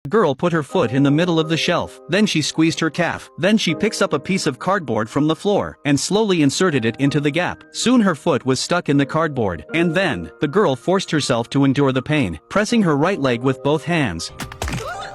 The girl put her foot in the middle of the shelf, then she squeezed her calf, then she picks up a piece of cardboard from the floor, and slowly inserted it into the gap. Soon her foot was stuck in the cardboard, and then, the girl forced herself to endure the pain, pressing her right leg with both hands.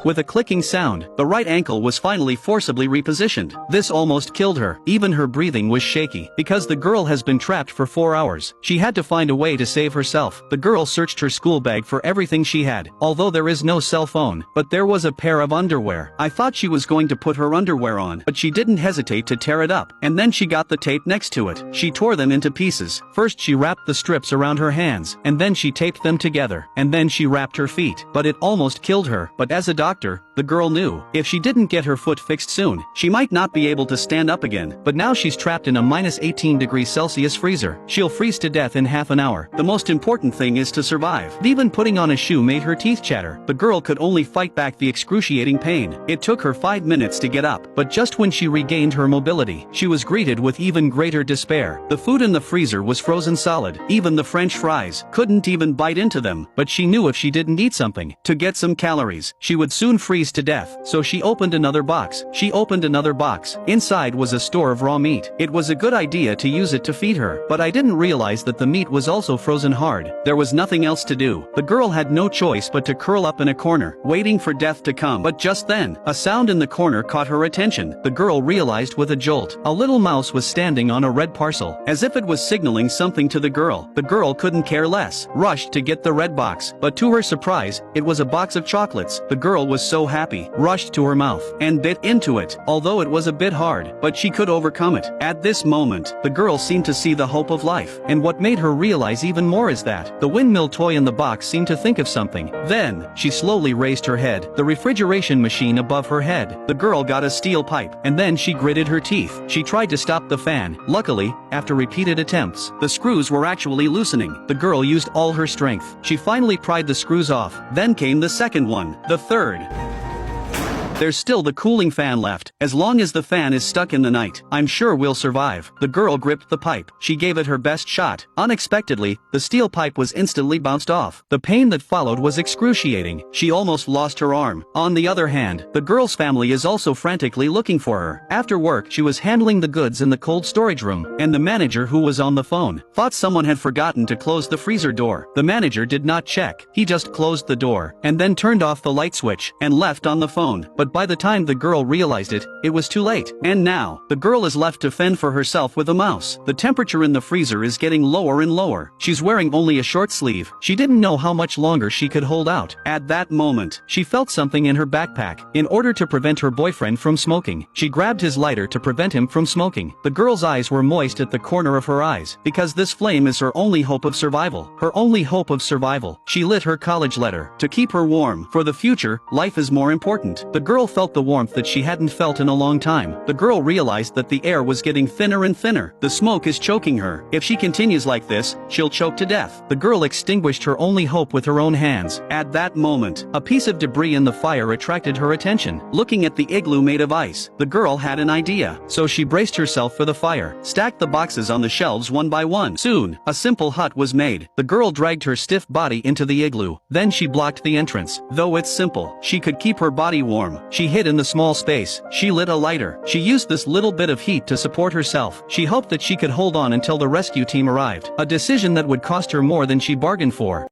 With a clicking sound, the right ankle was finally forcibly repositioned. This almost killed her. Even her breathing was shaky, because the girl has been trapped for 4 hours. She had to find a way to save herself. The girl searched her school bag for everything she had, although there is no cell phone, but there was a pair of underwear. I thought she was going to put her underwear on, but she didn't hesitate to tear it up, and then she got the tape next to it. She tore them into pieces. First she wrapped the strips around her hands, and then she taped them together, and then she wrapped her feet. But it almost killed her. But as a doctor, the girl knew, if she didn't get her foot fixed soon, she might not be able to stand up again. But now she's trapped in a minus 18 degrees Celsius freezer. She'll freeze to death in half an hour. The most important thing is to survive. Even putting on a shoe made her teeth chatter. The girl could only fight back the excruciating pain. It took her 5 minutes to get up, but just when she regained her mobility, she was greeted with even greater despair. The food in the freezer was frozen solid. Even the French fries couldn't even bite into them. But she knew if she didn't eat something to get some calories, she would soon freeze to death. So she opened another box. She opened another box. Inside was a store of raw meat. It was a good idea to use it to feed her, but I didn't realize that the meat was also frozen hard. There was nothing else to do. The girl had no choice but to curl up in a corner, waiting for death to come. But just then, a sound in the corner caught her attention. The girl realized with a jolt. A little mouse was standing on a red parcel, as if it was signaling something to the girl. The girl couldn't care less, rushed to get the red box, but to her surprise, it was a box of chocolates. The girl was so happy, rushed to her mouth, and bit into it, although it was a bit hard, but she could overcome it. At this moment, the girl seemed to see the hope of life, and what made her realize even more is that, the windmill toy in the box seemed to think of something. Then, she slowly raised her head, the refrigeration machine above her head. The girl got a steel pipe, and then she gritted her teeth. She tried to stop the fan. Luckily, after repeated attempts, the screws were actually loosening. The girl used all her strength. She finally pried the screws off. Then came the second one, the third. There's still the cooling fan left. As long as the fan is stuck in the night, I'm sure we'll survive. The girl gripped the pipe. She gave it her best shot. Unexpectedly, the steel pipe was instantly bounced off. The pain that followed was excruciating. She almost lost her arm. On the other hand, the girl's family is also frantically looking for her. After work, she was handling the goods in the cold storage room, and the manager, who was on the phone, thought someone had forgotten to close the freezer door. The manager did not check. He just closed the door, and then turned off the light switch, and left on the phone. But by the time the girl realized it, it was too late. And now, the girl is left to fend for herself with a mouse. The temperature in the freezer is getting lower and lower. She's wearing only a short sleeve. She didn't know how much longer she could hold out. At that moment, she felt something in her backpack. In order to prevent her boyfriend from smoking, she grabbed his lighter to prevent him from smoking. The girl's eyes were moist at the corner of her eyes, because this flame is her only hope of survival. Her only hope of survival. She lit her college letter to keep her warm. For the future, life is more important. The girl felt the warmth that she hadn't felt in a long time. The girl realized that the air was getting thinner and thinner. The smoke is choking her. If she continues like this, she'll choke to death. The girl extinguished her only hope with her own hands. At that moment, a piece of debris in the fire attracted her attention. Looking at the igloo made of ice, the girl had an idea. So she braced herself for the fire, stacked the boxes on the shelves one by one. Soon, a simple hut was made. The girl dragged her stiff body into the igloo. Then she blocked the entrance. Though it's simple, she could keep her body warm. She hid in the small space. She lit a lighter. She used this little bit of heat to support herself. She hoped that she could hold on until the rescue team arrived. A decision that would cost her more than she bargained for.